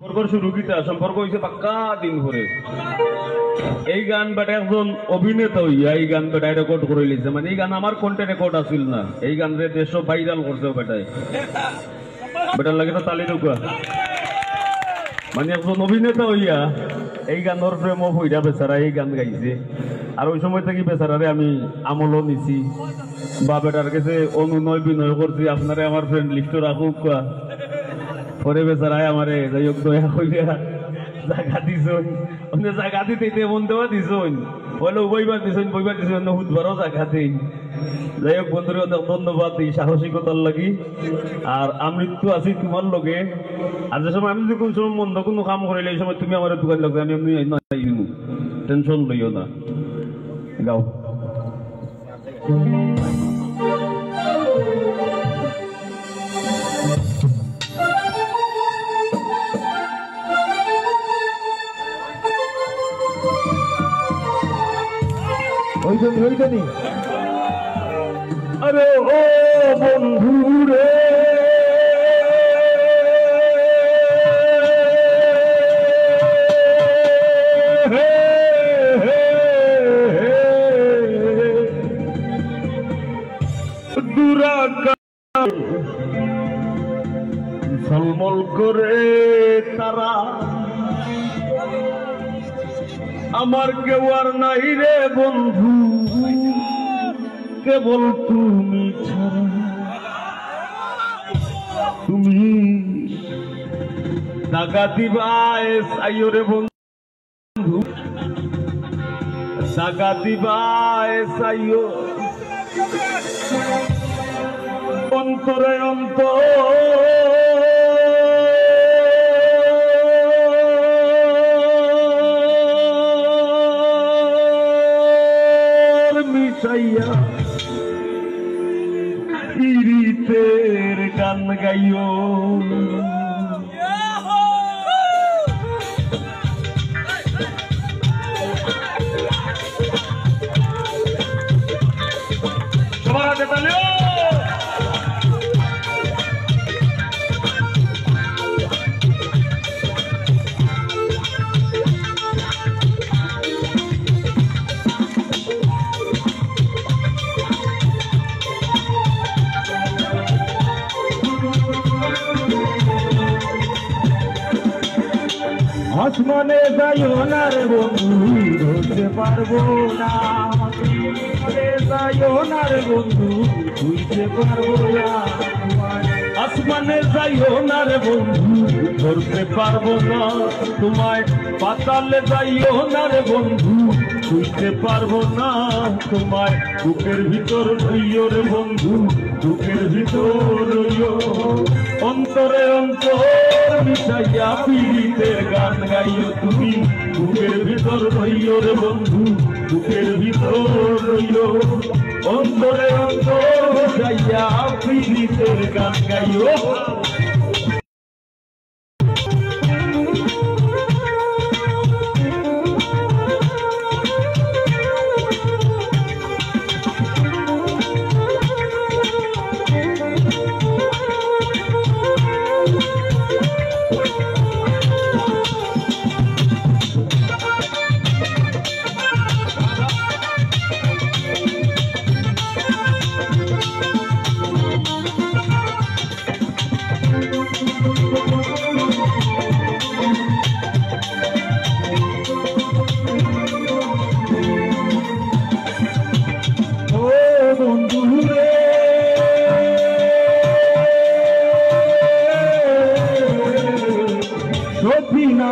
সম্পর্ক শুরু কিতা সম্পর্ক হয়েছে পাক্কা দিন ভরে এই গান বেটা একজন অভিনেতা হইয়া এই গান বেটায় রেকর্ড করে লিখছে মানে এই গান আমার কন্টে রেকর্ড আসিল না এই গান রে দেশ ভাইরাল করছে বেটায় বেটার লাগে তো তালি ঢুকা মানে একজন অভিনেতা হইয়া এই গানের প্রেম হইয়া বেচারা এই গান গাইছে আর ওই সময় থেকে বেচারারে আমি আমলও নিছি বা বেটার কাছে অনুনয় বিনয় করছি আপনারে আমার ফ্রেন্ড লিস্ট রাখুক পরে বেচারায় আমারে যাই হোক দয়া হইয়া জায়গা দিছন অন্য জায়গা দিতে এমন দেওয়া দিছন বলে বইবার দিছন হুদবারও জায়গা দিন যাই হোক বন্ধুরে অনেক ধন্যবাদ এই সাহসিকতার লাগি আর আমৃত্যু আছি তোমার লগে আর যে সময় আমি যদি কোন সময় মন্দ কোনো কাম করিলে এই সময় তুমি আমার দোকান লাগবে আমি এমনি টেনশন লইও না গাও ওইখানে আরে ও বন্ধু রে ঝলমল করে তারা আমার কেউ আর নাই রে বন্ধু কেবল তুমি ছাড়া তুমি দাগা দিবায় সাইও রে বন্ধু দাগা দিবায় সাইও অন্তরে অন্তর ইরিতের গান গাইও সবার হাতে তালিও আসমানে যাইও না রে বন্ধু ধরতে পারবো না যাইও না রে বন্ধু বুঝতে পারবো না আসমানে যাইও না রে বন্ধু ধরতে পারবো না তোমায় পাতালে যাইও না রে বন্ধু বুঝতে পারবো না তোমায় বুকের ভিতর রইও রে বন্ধু বুকের ভিতর রইও অন্তরে অন্তর মিশাইয়া পীড়িতের গান গাইও তুমি বুকের ভিতর রইও রে বন্ধু বুকের ভিতর রইও অন্তরে অন্তর মিশাইয়া পীড়িতের গান গাইও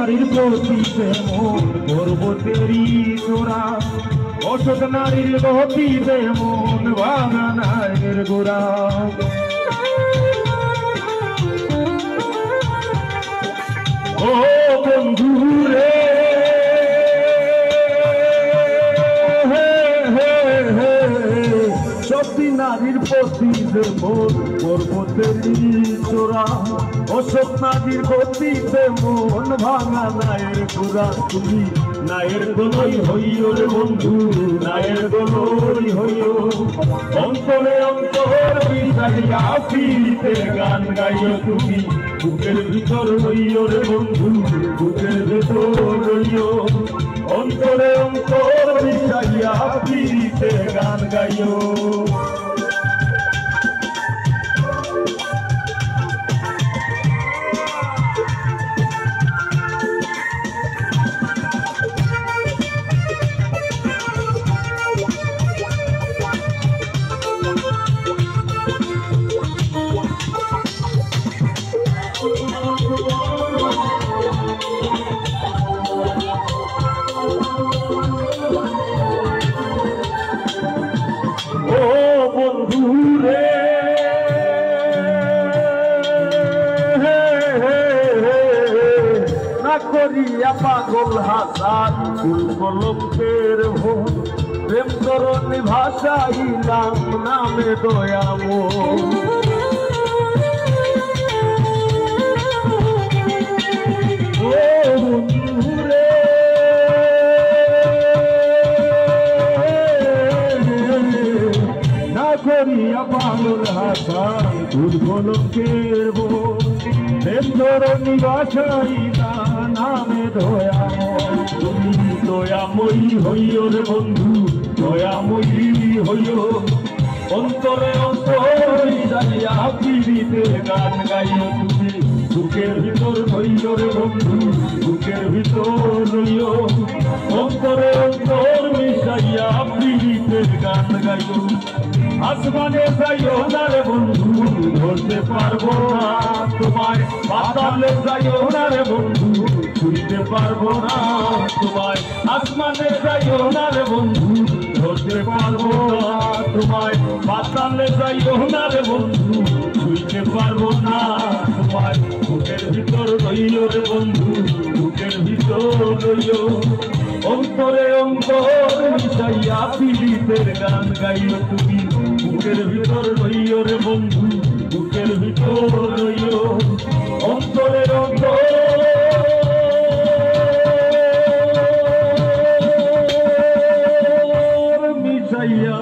নারীর প্রতি মন করবো তেরি তোরা অসৎ নারীর প্রতি মন ভাঙা নারীর গোড়া ও বন্ধু রে সত্যি নারীর প্রতি যে মোর পর্বতের চোরা অশোক নদীর গতিতে মন ভাঙা নায়ের গোরা তুমি নায়ের গোলই হইও রে বন্ধু নায়ের গোলই হইও অন্তরে অন্তর বিছাইয়া ফিরিতে গান গাইও তুমি বুকের ভিতর হইও রে বন্ধু বুকের ভিতর হইও অন্তরে অন্তর বিছাইয়া ফিরিতে গান গাইও করিয়া পাগল হাসান কলমের ভোর প্রেম তরণী ভাষাইলাম নামে দয়ামো না করিয়া পাগল হাসান কলমের ভোর প্রেম তরণী ভাষাইলা নামে তুমি দয়াময়ী হইও রে বন্ধু দয়াময়ী হইও অন্তরে অন্তরে দাঁড়িয়া পীড়িতে গান গাইও তুমি বুকের ভিতর হইও রে বন্ধু বুকের ভিতর হইও অন্তরে অন্তর মিশাইয়া পীড়িতে গান গাইও আসমানে যাইও না রে বন্ধু ধরতে পারবো না তোমায় পাতালে যাইও না রে বন্ধু ছুঁইতে পারবো না তোমায় আসমানে যাইও না রে বন্ধু ধরতে পারবো না তোমায় পাতালে যাইও না রে বন্ধু ছুঁইতে পারবো না তোমায় বুকের ভিতর রইও রে বন্ধু বুকের ভিতর রইও অন্তরে অন্তর মিশাইয়া পীড়িতের গান গাইও তুমি বুকের ভিতর রইও রে বন্ধু বুকের ভিতর রইও অন্তরে অন্তর মিশাইয়া